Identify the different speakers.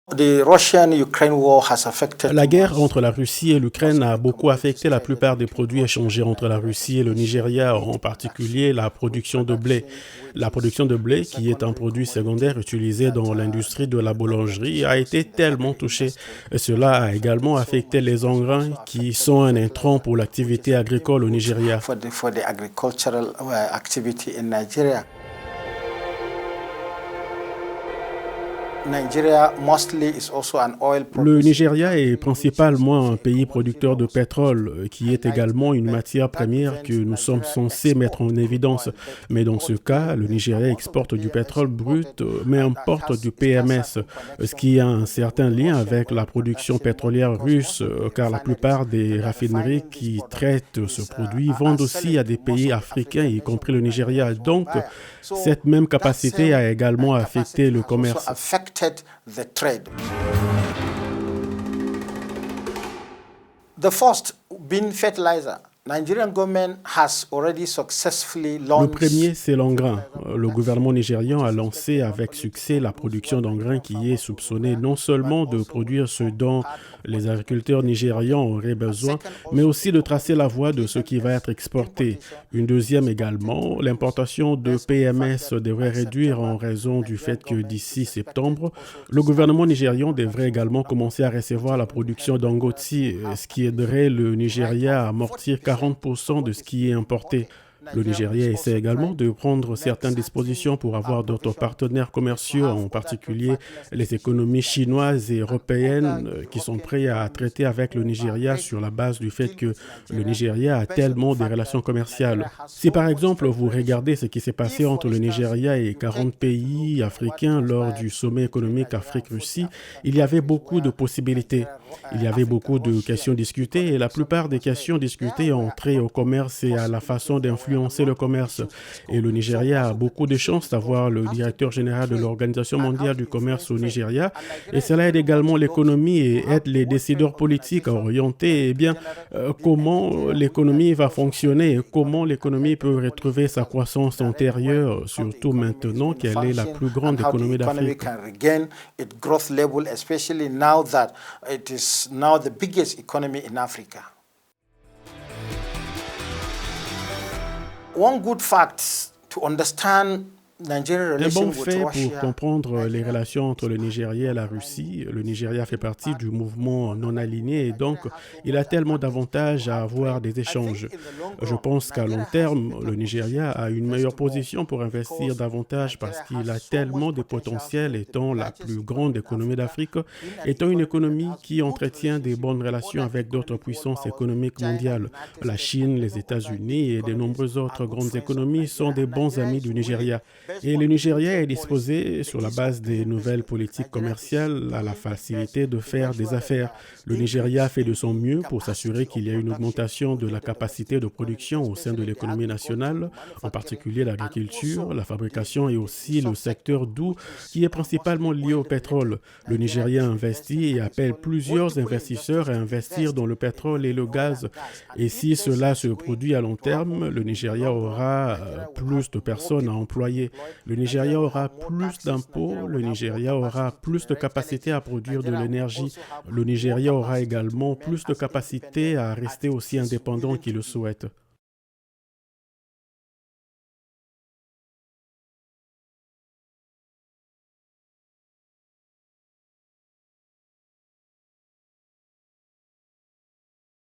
Speaker 1: La guerre entre la Russie et l'Ukraine a beaucoup affecté la plupart des produits échangés entre la Russie et le Nigeria, en particulier la production de blé. La production de blé, qui est un produit secondaire utilisé dans l'industrie de la boulangerie, a été tellement touchée. Cela a également affecté les engrais, qui sont un intrant pour l'activité agricole au Nigeria. Le Nigeria est principalement un pays producteur de pétrole, qui est également une matière première que nous sommes censés mettre en évidence. Mais dans ce cas, le Nigeria exporte du pétrole brut, mais importe du PMS, ce qui a un certain lien avec la production pétrolière russe, car la plupart des raffineries qui traitent ce produit vendent aussi à des pays africains, y compris le Nigeria. Donc, cette même capacité a également affecté le commerce.
Speaker 2: The first being fertilizer. Nigerian government has already successfully
Speaker 1: Le
Speaker 2: launched.
Speaker 1: premier, c'est l'engrais. Le gouvernement nigérian a lancé avec succès la production d'engrais qui est soupçonnée non seulement de produire ce dont les agriculteurs nigérians auraient besoin, mais aussi de tracer la voie de ce qui va être exporté. Une deuxième également, l'importation de PMS devrait réduire en raison du fait que d'ici septembre, le gouvernement nigérian devrait également commencer à recevoir la production d'angoti, ce qui aiderait le Nigeria à amortir 40% de ce qui est importé. Le Nigeria essaie également de prendre certaines dispositions pour avoir d'autres partenaires commerciaux, en particulier les économies chinoises et européennes qui sont prêts à traiter avec le Nigeria sur la base du fait que le Nigeria a tellement de relations commerciales. Si par exemple vous regardez ce qui s'est passé entre le Nigeria et 40 pays africains lors du sommet économique Afrique-Russie, il y avait beaucoup de possibilités. Il y avait beaucoup de questions discutées et la plupart des questions discutées ont trait au commerce et à la façon d'influencer le commerce. Et le Nigeria a beaucoup de chances d'avoir le directeur général de l'Organisation mondiale du commerce au Nigeria. Et cela aide également l'économie et aide les décideurs politiques à orienter comment l'économie va fonctionner et comment l'économie peut retrouver sa croissance antérieure, surtout maintenant qu'elle est la plus grande économie d'Afrique.
Speaker 2: Is now the biggest economy in Africa. One good fact to understand Nigerian
Speaker 1: Un
Speaker 2: relation
Speaker 1: bon
Speaker 2: with
Speaker 1: fait pour
Speaker 2: Russia.
Speaker 1: comprendre les relations entre le Nigeria et la Russie. Le Nigeria fait partie du mouvement non aligné et donc il a tellement d'avantages à avoir des échanges. Je pense qu'à long terme, le Nigeria a une meilleure position pour investir davantage parce qu'il a tellement de potentiel étant la plus grande économie d'Afrique, étant une économie qui entretient des bonnes relations avec d'autres puissances économiques mondiales. La Chine, les États-Unis et de nombreuses autres grandes économies sont des bons amis du Nigeria. Et le Nigeria est disposé, sur la base des nouvelles politiques commerciales, à la facilité de faire des affaires. Le Nigeria fait de son mieux pour s'assurer qu'il y a une augmentation de la capacité de production au sein de l'économie nationale, en particulier l'agriculture, la fabrication et aussi le secteur doux, qui est principalement lié au pétrole. Le Nigeria investit et appelle plusieurs investisseurs à investir dans le pétrole et le gaz. Et si cela se produit à long terme, le Nigeria aura plus de personnes à employer. Le Nigeria aura plus d'impôts, le Nigeria aura plus de capacité à produire de l'énergie. Le Nigeria aura également plus de capacité à rester aussi indépendant qu'il le souhaite.